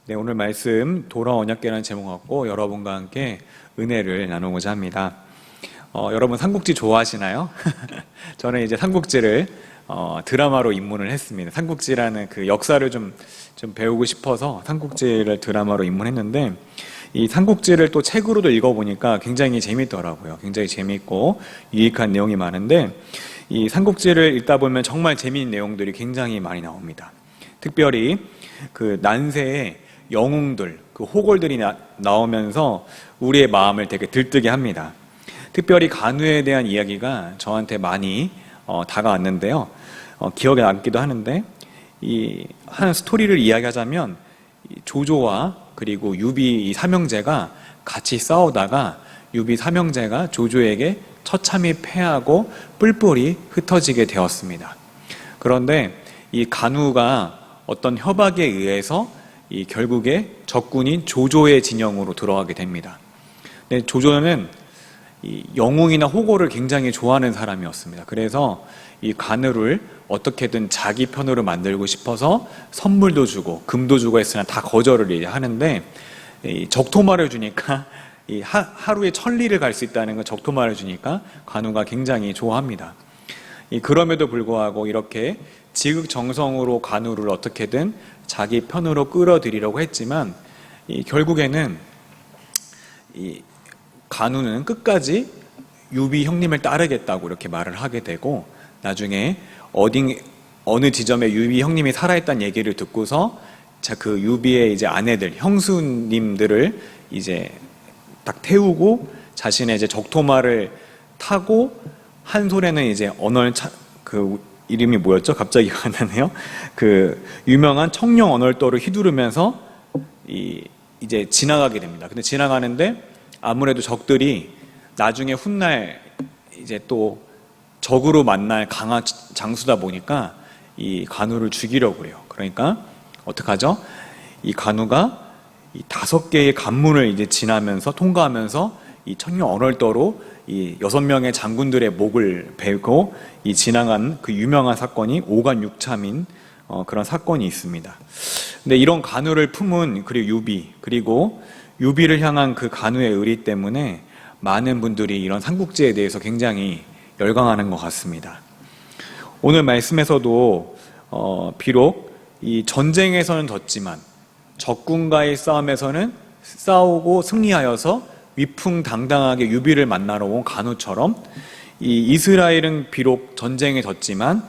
네, 오늘 말씀 도라 언약궤라는 제목 갖고 여러분과 함께 은혜를 나누고자 합니다. 여러분 삼국지 좋아하시나요? 저는 이제 삼국지를 드라마로 입문을 했습니다. 삼국지라는 그 역사를 좀 배우고 싶어서 삼국지를 드라마로 입문했는데, 이 삼국지를 또 책으로도 읽어보니까 굉장히 재밌더라고요. 굉장히 재밌고 유익한 내용이 많은데, 이 삼국지를 읽다 보면 정말 재미있는 내용들이 굉장히 많이 나옵니다. 특별히 그 난세에 영웅들, 그 호걸들이 나오면서 우리의 마음을 되게 들뜨게 합니다. 특별히 간우에 대한 이야기가 저한테 많이 다가왔는데요. 기억에 남기도 하는데, 이 한 스토리를 이야기하자면 조조와 그리고 유비 이 삼형제가 같이 싸우다가 유비 삼형제가 조조에게 처참히 패하고 뿔뿔이 흩어지게 되었습니다. 그런데 이 간우가 어떤 협박에 의해서 이 결국에 적군인 조조의 진영으로 들어가게 됩니다. 근데 조조는 이 영웅이나 호고를 굉장히 좋아하는 사람이었습니다. 그래서 이 간우를 어떻게든 자기 편으로 만들고 싶어서 선물도 주고 금도 주고 했으나 다 거절을 하는데, 이 적토마를 주니까 이 하루에 1000리를 갈 수 있다는 거 적토마를 주니까 간우가 굉장히 좋아합니다. 그럼에도 불구하고 이렇게 지극정성으로 간우를 어떻게든 자기 편으로 끌어들이려고 했지만, 결국에는 이 간우는 끝까지 유비 형님을 따르겠다고 이렇게 말을 하게 되고, 나중에 어느 지점에 유비 형님이 살아있다는 얘기를 듣고서 그 유비의 이제 아내들, 형수님들을 이제 딱 태우고 자신의 이제 적토마를 타고 한 손에는 이제 그 이름이 뭐였죠? 갑자기 기억 안 나네요. 그 유명한 청룡 언얼도를 휘두르면서 이제 지나가게 됩니다. 근데 지나가는데 아무래도 적들이 나중에 훗날 이제 또 적으로 만날 강한 장수다 보니까 이 간우를 죽이려고 해요. 그러니까 어떡하죠? 이 간우가 이 5개의 관문을 이제 통과하면서 이 청룡 언얼도로 이 6명의 장군들의 목을 베고 이 지나간 그 유명한 사건이 오간육참인 그런 사건이 있습니다. 근데 이런 간우를 품은 그리고 유비를 향한 그 간우의 의리 때문에 많은 분들이 이런 삼국지에 대해서 굉장히 열광하는 것 같습니다. 오늘 말씀에서도 비록 이 전쟁에서는 졌지만 적군과의 싸움에서는 싸우고 승리하여서 위풍당당하게 유비를 만나러 온 간우처럼, 이 이스라엘은 비록 전쟁에 졌지만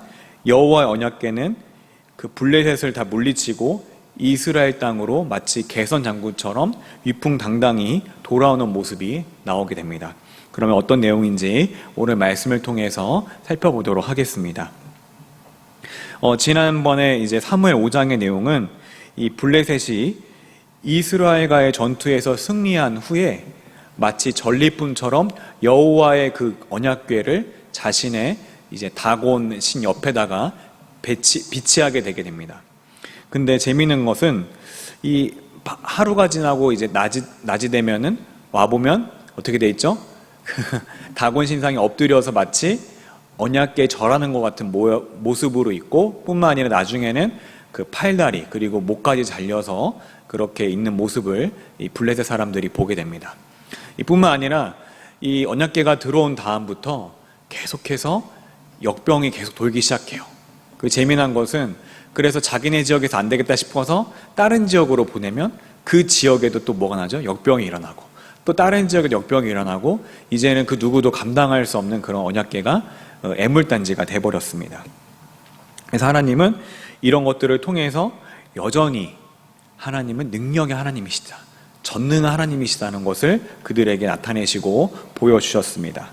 여호와의 언약궤는 그 블레셋을 다 물리치고 이스라엘 땅으로 마치 개선 장군처럼 위풍당당히 돌아오는 모습이 나오게 됩니다. 그러면 어떤 내용인지 오늘 말씀을 통해서 살펴보도록 하겠습니다. 지난번에 이제 사무엘 5장의 내용은 이 블레셋이 이스라엘과의 전투에서 승리한 후에 마치 전리품처럼 여호와의 그 언약궤를 자신의 이제 다곤 신 옆에다가 비치하게 되게 됩니다. 근데 재미있는 것은 이 하루가 지나고 이제 낮이 되면은 와보면 어떻게 돼 있죠? 다곤 신상이 엎드려서 마치 언약궤에 절하는 것 같은 모습으로 있고, 뿐만 아니라 나중에는 그 팔다리 그리고 목까지 잘려서 그렇게 있는 모습을 이 블레셋 사람들이 보게 됩니다. 이뿐만 아니라 이 언약궤가 들어온 다음부터 계속해서 역병이 계속 돌기 시작해요. 그 재미난 것은, 그래서 자기네 지역에서 안 되겠다 싶어서 다른 지역으로 보내면 그 지역에도 또 뭐가 나죠? 역병이 일어나고, 또 다른 지역에도 역병이 일어나고, 이제는 그 누구도 감당할 수 없는 그런 언약궤가 애물단지가 돼버렸습니다. 그래서 하나님은 이런 것들을 통해서 여전히 하나님은 능력의 하나님이시다, 전능한 하나님이시다는 것을 그들에게 나타내시고 보여주셨습니다.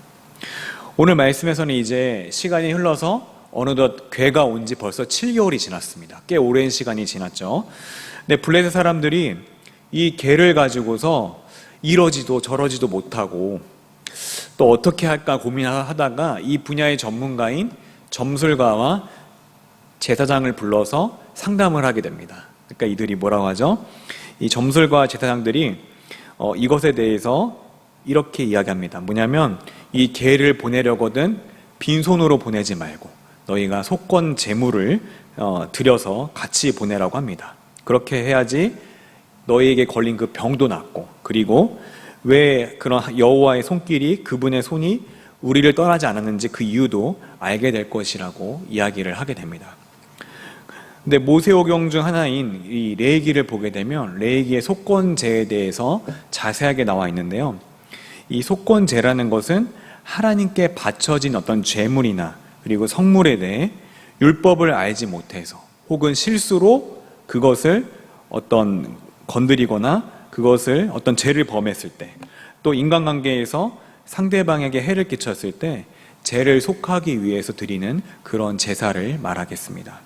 오늘 말씀에서는 이제 시간이 흘러서 어느덧 궤가 온 지 벌써 7개월이 지났습니다. 꽤 오랜 시간이 지났죠. 근데 블레셋 사람들이 이 궤를 가지고서 이러지도 저러지도 못하고 또 어떻게 할까 고민하다가 이 분야의 전문가인 점술가와 제사장을 불러서 상담을 하게 됩니다. 그러니까 이들이 뭐라고 하죠? 이 점술가 제사장들이 이것에 대해서 이렇게 이야기합니다. 뭐냐면, 이 궤를 보내려거든 빈손으로 보내지 말고 너희가 속건 제물을 들여서 같이 보내라고 합니다. 그렇게 해야지 너희에게 걸린 그 병도 낫고, 그리고 왜 그런 여호와의 손길이, 그분의 손이 우리를 떠나지 않았는지 그 이유도 알게 될 것이라고 이야기를 하게 됩니다. 근데 모세오경 중 하나인 이 레위기를 보게 되면 레위기의 속건제에 대해서 자세하게 나와 있는데요. 이 속건제라는 것은 하나님께 바쳐진 어떤 제물이나 그리고 성물에 대해 율법을 알지 못해서 혹은 실수로 그것을 어떤 건드리거나 그것을 어떤 죄를 범했을 때, 또 인간관계에서 상대방에게 해를 끼쳤을 때 죄를 속하기 위해서 드리는 그런 제사를 말하겠습니다.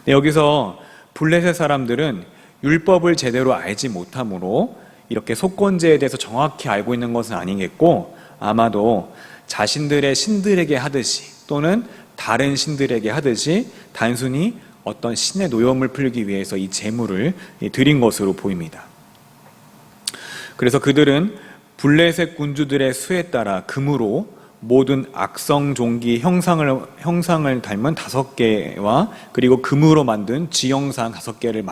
여기서 블레셋 사람들은 율법을 제대로 알지 못하므로 이렇게 속건제에 대해서 정확히 알고 있는 것은 아니겠고, 아마도 자신들의 신들에게 하듯이 또는 다른 신들에게 하듯이 단순히 어떤 신의 노염을 풀기 위해서 이 제물을 드린 것으로 보입니다. 그래서 그들은 블레셋 군주들의 수에 따라 금으로 모든 악성 종기 형상을 닮은 5개와 그리고 금으로 만든 지형상 5개를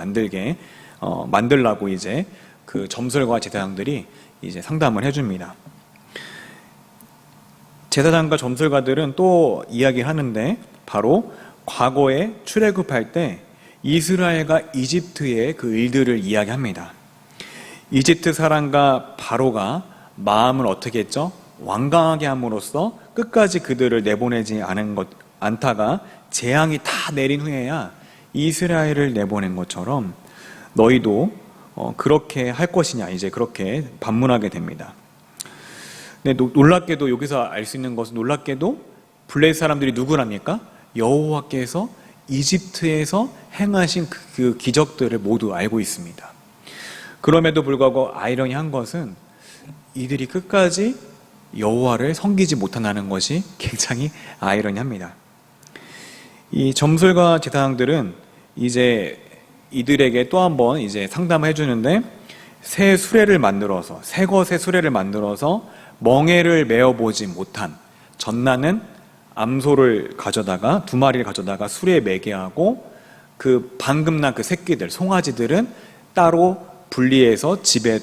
만들라고 이제 그 점술과 제사장들이 이제 상담을 해줍니다. 제사장과 점술가들은 또 이야기를 하는데, 바로 과거에 출애굽할 때 이스라엘과 이집트의 그 일들을 이야기합니다. 이집트 사람과 바로가 마음을 어떻게 했죠? 완강하게 함으로써 끝까지 그들을 내보내지 않다가 재앙이 다 내린 후에야 이스라엘을 내보낸 것처럼 너희도 그렇게 할 것이냐, 이제 그렇게 반문하게 됩니다. 근데 놀랍게도 여기서 알 수 있는 것은, 놀랍게도 블레셋 사람들이 누구랍니까? 여호와께서 이집트에서 행하신 그 기적들을 모두 알고 있습니다. 그럼에도 불구하고 아이러니한 것은 이들이 끝까지 여호와를 섬기지 못한다는 것이 굉장히 아이러니합니다. 이 점술가 제사장들은 이제 이들에게 또 한번 이제 상담을 해주는데, 새 수레를 만들어서, 새 것의 수레를 만들어서 멍에를 메어보지 못한 젖나는 암소를 가져다가 2마리를 가져다가 수레에 매게 하고, 그 방금 난 그 새끼들, 송아지들은 따로 분리해서 집에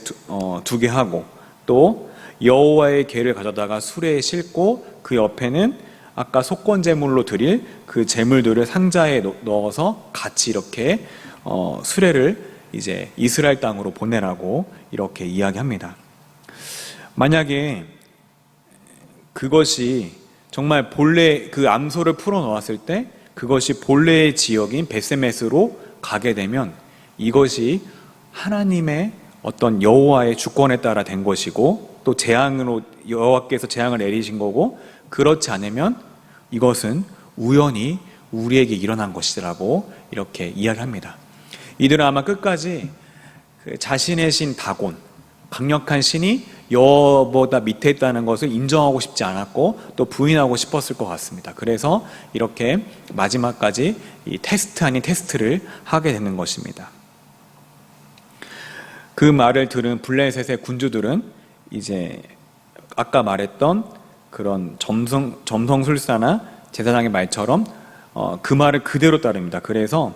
두게 하고, 또 여호와의 궤를 가져다가 수레에 싣고 그 옆에는 아까 속건제물로 드릴 그 제물들을 상자에 넣어서 같이 이렇게 수레를 이제 이스라엘 땅으로 보내라고 이렇게 이야기합니다. 만약에 그것이 정말 본래 그 암소를 풀어 놓았을 때 그것이 본래의 지역인 베세메스로 가게 되면 이것이 하나님의 어떤 여호와의 주권에 따라 된 것이고, 또 재앙으로 여호와께서 재앙을 내리신 거고, 그렇지 않으면 이것은 우연히 우리에게 일어난 것이라고 이렇게 이야기합니다. 이들은 아마 끝까지 자신의 신 다곤, 강력한 신이 여호와보다 밑에 있다는 것을 인정하고 싶지 않았고 또 부인하고 싶었을 것 같습니다. 그래서 이렇게 마지막까지 이 테스트 아닌 테스트를 하게 되는 것입니다. 그 말을 들은 블레셋의 군주들은 이제 아까 말했던 그런 점성술사나 제사장의 말처럼 그 말을 그대로 따릅니다. 그래서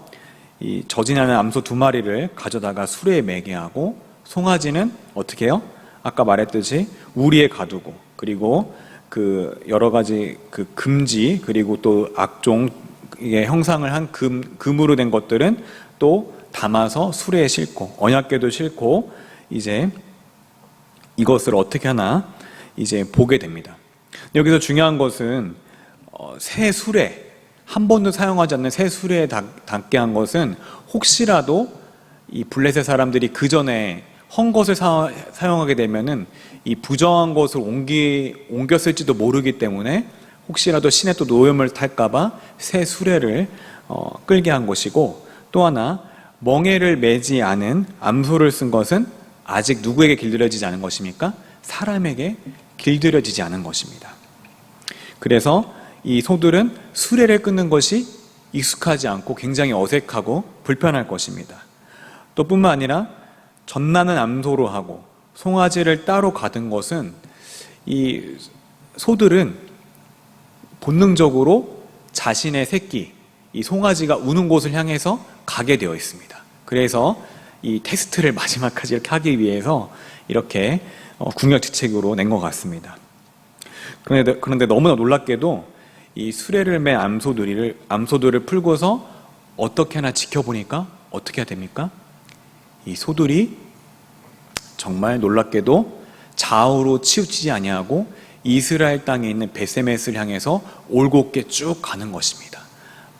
이 저진하는 암소 2마리를 가져다가 수레에 매게 하고, 송아지는 어떻게 해요? 아까 말했듯이 우리에 가두고, 그리고 그 여러 가지 그 금지, 그리고 또 악종의 형상을 한 금으로 된 것들은 또 담아서 수레에 싣고, 언약궤도 싣고 이제 이것을 어떻게 하나 이제 보게 됩니다. 여기서 중요한 것은 새 수레, 한 번도 사용하지 않는 새 수레에 담게 한 것은 혹시라도 이 블레셋 사람들이 그 전에 헌 것을 사용하게 되면은 이 부정한 것을 옮겼을지도 모르기 때문에 혹시라도 신의 또 노염을 탈까봐 새 수레를 끌게 한 것이고, 또 하나 멍에를 매지 않은 암소를 쓴 것은 아직 누구에게 길들여지지 않은 것입니까? 사람에게 길들여지지 않은 것입니다. 그래서 이 소들은 수레를 끊는 것이 익숙하지 않고 굉장히 어색하고 불편할 것입니다. 또 뿐만 아니라 젖나는 암소로 하고 송아지를 따로 가둔 것은 이 소들은 본능적으로 자신의 새끼, 이 송아지가 우는 곳을 향해서 가게 되어 있습니다. 그래서 이 테스트를 마지막까지 이렇게 하기 위해서 이렇게 궁여지책으로 낸 것 같습니다. 그런데 너무나 놀랍게도 이 수레를 맨 암소들을 풀고서 어떻게 하나 지켜보니까 어떻게 해야 됩니까? 이 소들이 정말 놀랍게도 좌우로 치우치지 아니하고 이스라엘 땅에 있는 벳세메스를 향해서 올곧게 쭉 가는 것입니다.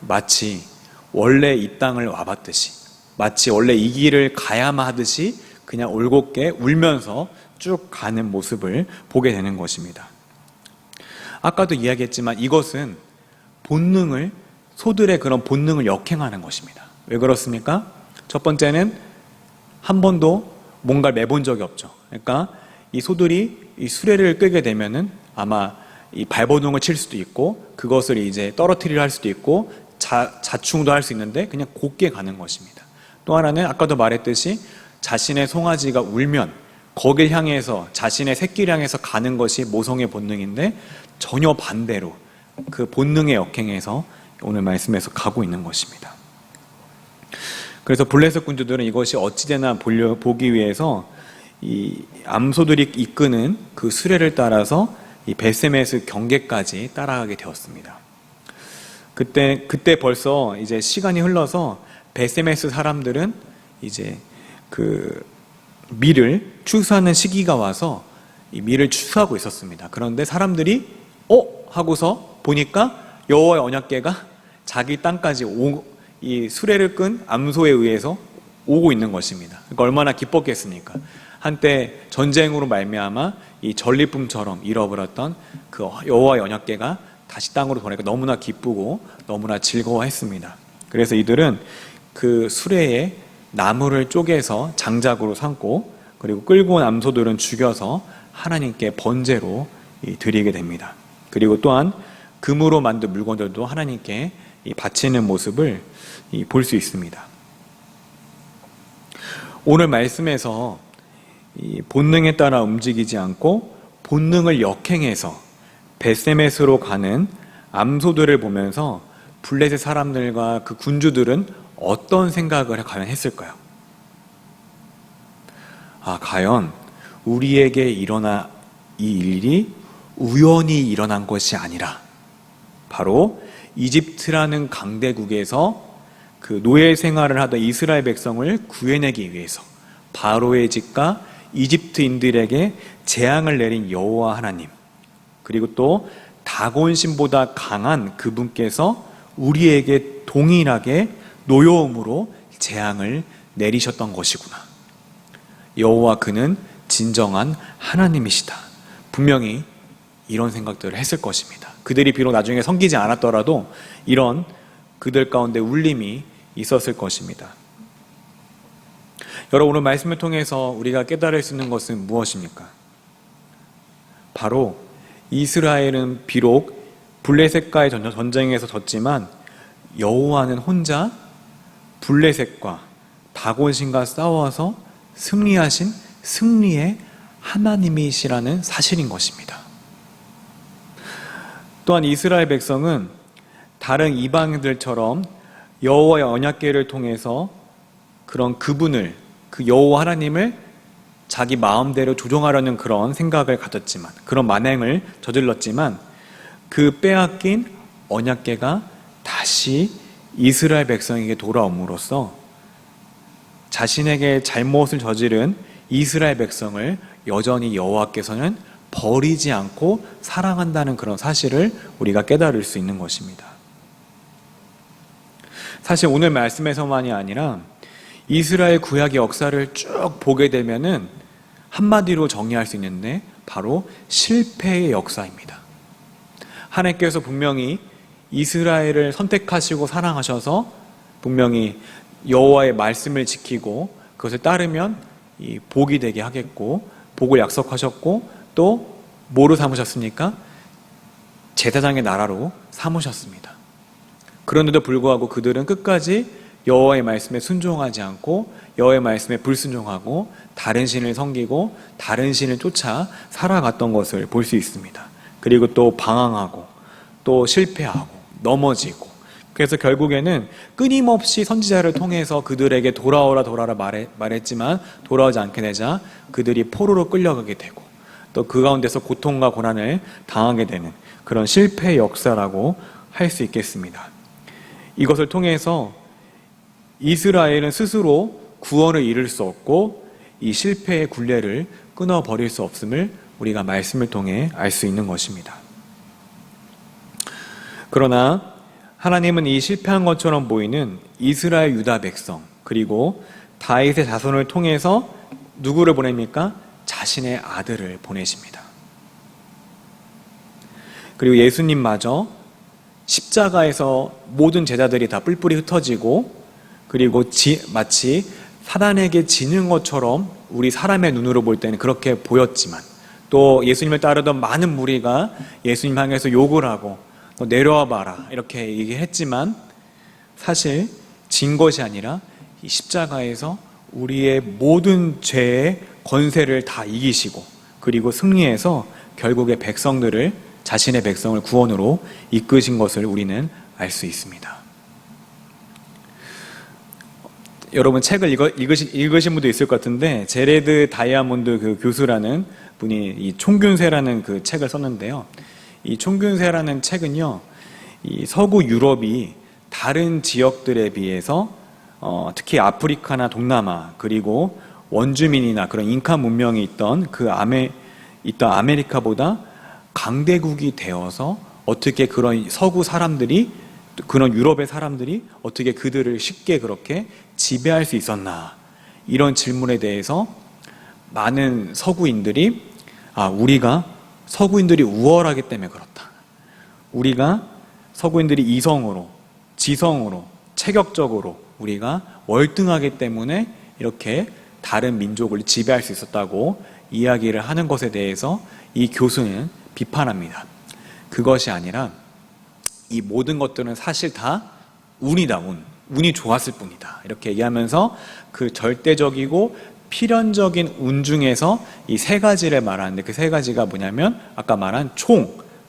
마치 원래 이 땅을 와봤듯이, 마치 원래 이 길을 가야만 하듯이 그냥 올곧게 울면서 쭉 가는 모습을 보게 되는 것입니다. 아까도 이야기했지만 이것은 소들의 그런 본능을 역행하는 것입니다. 왜 그렇습니까? 첫 번째는 한 번도 뭔가를 매본 적이 없죠. 그러니까 이 소들이 이 수레를 끌게 되면은 아마 이 발버둥을 칠 수도 있고 그것을 이제 떨어뜨리려 할 수도 있고 자충도 할 수 있는데 그냥 곧게 가는 것입니다. 또 하나는 아까도 말했듯이 자신의 송아지가 울면 거길 향해서 자신의 새끼를 향해서 가는 것이 모성의 본능인데 전혀 반대로 그 본능에 역행해서 오늘 말씀에서 가고 있는 것입니다. 그래서 블레셋 군주들은 이것이 어찌되나 보기 위해서 이 암소들이 이끄는 그 수레를 따라서 이 벳세메스 경계까지 따라가게 되었습니다. 그때 벌써 이제 시간이 흘러서 벳세메스 사람들은 이제 그 밀을 추수하는 시기가 와서 이 밀을 추수하고 있었습니다. 그런데 사람들이 하고서 보니까 여호와의 언약궤가 자기 땅까지 이 수레를 끈 암소에 의해서 오고 있는 것입니다. 그러니까 얼마나 기뻤겠습니까? 한때 전쟁으로 말미암아 이 전리품처럼 잃어버렸던 그 여호와의 언약궤가 다시 땅으로 돌아오니까 너무나 기쁘고 너무나 즐거워했습니다. 그래서 이들은 그 수레에 나무를 쪼개서 장작으로 삼고 그리고 끌고 온 암소들은 죽여서 하나님께 번제로 드리게 됩니다. 그리고 또한 금으로 만든 물건들도 하나님께 바치는 모습을 볼 수 있습니다. 오늘 말씀에서 이 본능에 따라 움직이지 않고 본능을 역행해서 벳세메스로 가는 암소들을 보면서 블레셋 사람들과 그 군주들은 어떤 생각을 과연 했을까요? 과연 우리에게 일어나 이 일이 우연히 일어난 것이 아니라 바로 이집트라는 강대국에서 그 노예 생활을 하던 이스라엘 백성을 구해내기 위해서 바로의 집과 이집트인들에게 재앙을 내린 여호와 하나님, 그리고 또 다곤신보다 강한 그분께서 우리에게 동일하게 노여움으로 재앙을 내리셨던 것이구나. 여호와 그는 진정한 하나님이시다. 분명히 이런 생각들을 했을 것입니다. 그들이 비록 나중에 섬기지 않았더라도 이런 그들 가운데 울림이 있었을 것입니다. 여러분, 오늘 말씀을 통해서 우리가 깨달을 수 있는 것은 무엇입니까? 바로 이스라엘은 비록 블레셋과의 전쟁에서 졌지만 여호와는 혼자 블레셋과 다곤신과 싸워서 승리하신 승리의 하나님이시라는 사실인 것입니다. 또한 이스라엘 백성은 다른 이방인들처럼 여호와의 언약궤를 통해서 그런 그분을, 그 여호와 하나님을 자기 마음대로 조종하려는 그런 생각을 가졌지만, 그런 만행을 저질렀지만 그 빼앗긴 언약궤가 다시 이스라엘 백성에게 돌아옴으로써 자신에게 잘못을 저지른 이스라엘 백성을 여전히 여호와께서는 버리지 않고 사랑한다는 그런 사실을 우리가 깨달을 수 있는 것입니다. 사실 오늘 말씀에서만이 아니라 이스라엘 구약의 역사를 쭉 보게 되면은 한마디로 정리할 수 있는데 바로 실패의 역사입니다. 하나님께서 분명히 이스라엘을 선택하시고 사랑하셔서 분명히 여호와의 말씀을 지키고 그것을 따르면 이 복이 되게 하겠고 복을 약속하셨고 또 뭐로 삼으셨습니까? 제사장의 나라로 삼으셨습니다. 그런데도 불구하고 그들은 끝까지 여호와의 말씀에 순종하지 않고 여호와의 말씀에 불순종하고 다른 신을 섬기고 다른 신을 쫓아 살아갔던 것을 볼 수 있습니다. 그리고 또 방황하고 또 실패하고 넘어지고 그래서 결국에는 끊임없이 선지자를 통해서 그들에게 돌아오라 말했지만 돌아오지 않게 되자 그들이 포로로 끌려가게 되고 또 그 가운데서 고통과 고난을 당하게 되는 그런 실패의 역사라고 할 수 있겠습니다. 이것을 통해서 이스라엘은 스스로 구원을 이룰 수 없고 이 실패의 굴레를 끊어버릴 수 없음을 우리가 말씀을 통해 알 수 있는 것입니다. 그러나 하나님은 이 실패한 것처럼 보이는 이스라엘 유다 백성 그리고 다윗의 자손을 통해서 누구를 보냅니까? 자신의 아들을 보내십니다. 그리고 예수님마저 십자가에서 모든 제자들이 다 뿔뿔이 흩어지고 그리고 마치 사단에게 지는 것처럼 우리 사람의 눈으로 볼 때는 그렇게 보였지만 또 예수님을 따르던 많은 무리가 예수님 향해서 욕을 하고 너 내려와 봐라 이렇게 얘기했지만 사실 진 것이 아니라 이 십자가에서 우리의 모든 죄의 권세를 다 이기시고 그리고 승리해서 결국에 자신의 백성을 구원으로 이끄신 것을 우리는 알 수 있습니다. 여러분 책을 읽으신 분도 있을 것 같은데 제레드 다이아몬드 그 교수라는 분이 이 총균세라는 그 책을 썼는데요. 이 총균세라는 책은요, 이 서구 유럽이 다른 지역들에 비해서 특히 아프리카나 동남아 그리고 원주민이나 그런 잉카 문명이 있던 아메리카보다 강대국이 되어서 어떻게 그런 서구 사람들이 그런 유럽의 사람들이 어떻게 그들을 쉽게 그렇게 지배할 수 있었나 이런 질문에 대해서 많은 서구인들이 우리가 서구인들이 우월하기 때문에 그렇다. 우리가 서구인들이 이성으로 지성으로 체격적으로 우리가 월등하기 때문에 이렇게 다른 민족을 지배할 수 있었다고 이야기를 하는 것에 대해서 이 교수는 비판합니다. 그것이 아니라 이 모든 것들은 사실 다 운이다. 운이 좋았을 뿐이다. 이렇게 얘기하면서 그 절대적이고 필연적인 운 중에서 이 세 가지를 말하는데 그 세 가지가 뭐냐면 아까 말한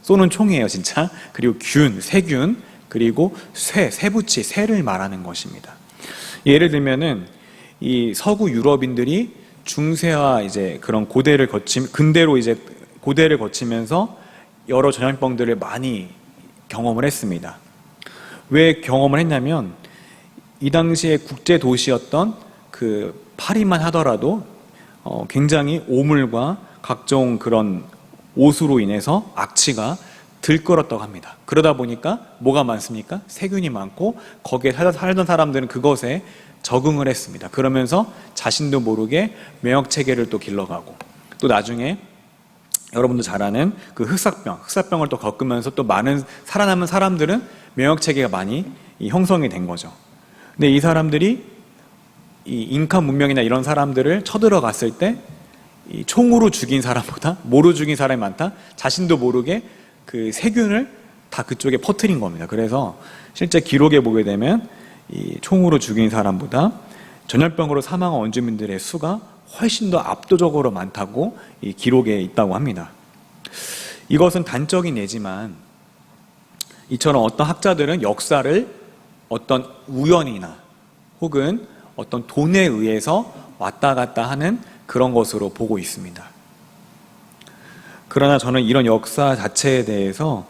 쏘는 총이에요 진짜. 그리고 세균 그리고 쇠붙이 새를 말하는 것입니다. 예를 들면은 이 서구 유럽인들이 중세와 이제 그런 근대로 이제 고대를 거치면서 여러 전염병들을 많이 경험을 했습니다. 왜 경험을 했냐면 이 당시에 국제 도시였던 그 파리만 하더라도 굉장히 오물과 각종 그런 옷으로 인해서 악취가 들끓었다고 합니다. 그러다 보니까 뭐가 많습니까? 세균이 많고 거기에 살던 사람들은 그것에 적응을 했습니다. 그러면서 자신도 모르게 면역 체계를 또 길러가고 또 나중에 여러분도 잘 아는 그 흑사병을 또 겪으면서 또 많은 살아남은 사람들은 면역 체계가 많이 형성이 된 거죠. 근데 이 사람들이 이 잉카 문명이나 이런 사람들을 쳐들어갔을 때 이 총으로 죽인 사람보다 모로 죽인 사람이 많다. 자신도 모르게 그 세균을 다 그쪽에 퍼뜨린 겁니다. 그래서 실제 기록에 보게 되면 이 총으로 죽인 사람보다 전염병으로 사망한 원주민들의 수가 훨씬 더 압도적으로 많다고 이 기록에 있다고 합니다. 이것은 단적인 예지만 이처럼 어떤 학자들은 역사를 어떤 우연이나 혹은 어떤 돈에 의해서 왔다 갔다 하는 그런 것으로 보고 있습니다. 그러나 저는 이런 역사 자체에 대해서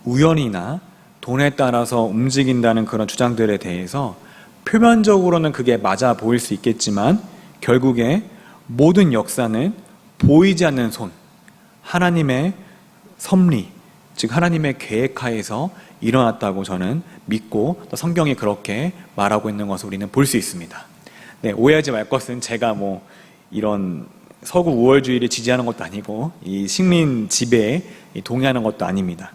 우연이나 돈에 따라서 움직인다는 그런 주장들에 대해서 표면적으로는 그게 맞아 보일 수 있겠지만 결국에 모든 역사는 보이지 않는 손, 하나님의 섭리, 즉 하나님의 계획하에서 일어났다고 저는 믿고 또 성경이 그렇게 말하고 있는 것을 우리는 볼 수 있습니다. 네, 오해하지 말 것은 제가 이런 서구 우월주의를 지지하는 것도 아니고 이 식민 지배에 동의하는 것도 아닙니다.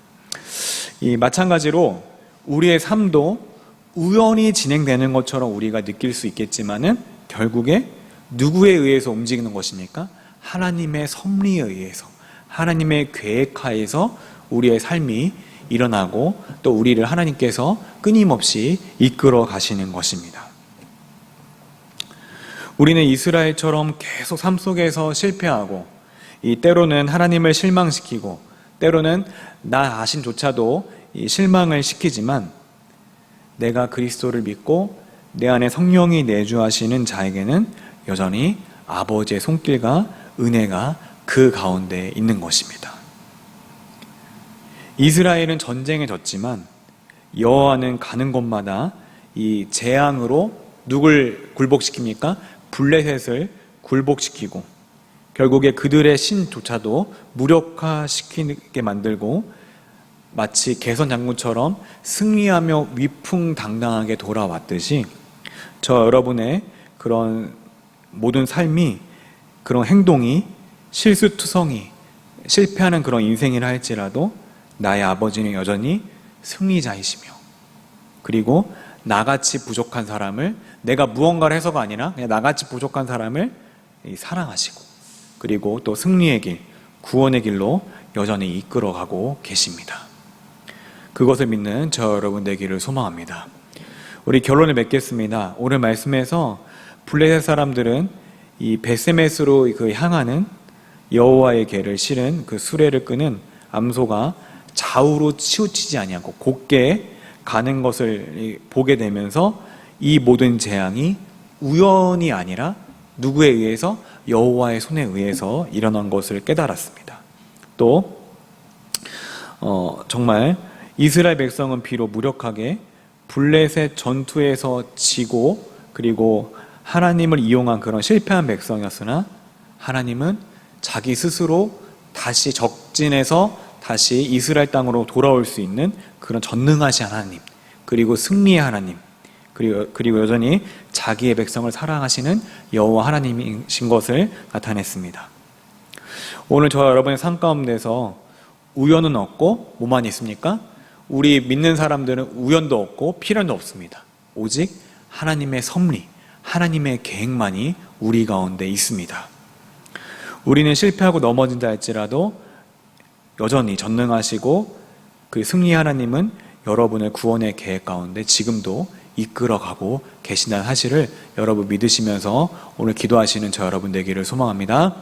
마찬가지로 우리의 삶도 우연히 진행되는 것처럼 우리가 느낄 수 있겠지만은 결국에 누구에 의해서 움직이는 것입니까? 하나님의 섭리에 의해서, 하나님의 계획하에서 우리의 삶이 일어나고 또 우리를 하나님께서 끊임없이 이끌어 가시는 것입니다. 우리는 이스라엘처럼 계속 삶 속에서 실패하고 때로는 하나님을 실망시키고 때로는 나 자신조차도 실망을 시키지만 내가 그리스도를 믿고 내 안에 성령이 내주하시는 자에게는 여전히 아버지의 손길과 은혜가 그 가운데 있는 것입니다. 이스라엘은 전쟁에 졌지만 여호와는 가는 곳마다 이 재앙으로 누굴 굴복시킵니까? 블레셋을 굴복시키고 결국에 그들의 신조차도 무력화시키게 만들고 마치 개선 장군처럼 승리하며 위풍당당하게 돌아왔듯이 저 여러분의 그런 모든 삶이, 그런 행동이 실수투성이 실패하는 그런 인생이라 할지라도 나의 아버지는 여전히 승리자이시며, 그리고 나같이 부족한 사람을, 내가 무언가를 해서가 아니라 그냥 나같이 부족한 사람을 사랑하시고, 그리고 또 승리의 길, 구원의 길로 여전히 이끌어가고 계십니다. 그것을 믿는 저 여러분 되기를 소망합니다. 우리 결론을 맺겠습니다. 오늘 말씀에서 블레셋 사람들은 이 베세메스로 향하는 여호와의 궤를 실은 그 수레를 끄는 암소가 좌우로 치우치지 아니하고 곧게 가는 것을 보게 되면서 이 모든 재앙이 우연이 아니라 누구에 의해서, 여호와의 손에 의해서 일어난 것을 깨달았습니다. 또 정말 이스라엘 백성은 비록 무력하게 블레셋 전투에서 지고 그리고 하나님을 이용한 그런 실패한 백성이었으나 하나님은 자기 스스로 다시 적진에서 다시 이스라엘 땅으로 돌아올 수 있는 그런 전능하신 하나님, 그리고 승리의 하나님, 그리고 여전히 자기의 백성을 사랑하시는 여호와 하나님이신 것을 나타냈습니다. 오늘 저와 여러분의 삶 가운데서 우연은 없고 뭐만 있습니까? 우리 믿는 사람들은 우연도 없고 필연도 없습니다. 오직 하나님의 섭리, 하나님의 계획만이 우리 가운데 있습니다. 우리는 실패하고 넘어진다 할지라도 여전히 전능하시고 그 승리 하나님은 여러분의 구원의 계획 가운데 지금도 이끌어가고 계신다는 사실을 여러분 믿으시면서 오늘 기도하시는 저 여러분 되기를 소망합니다.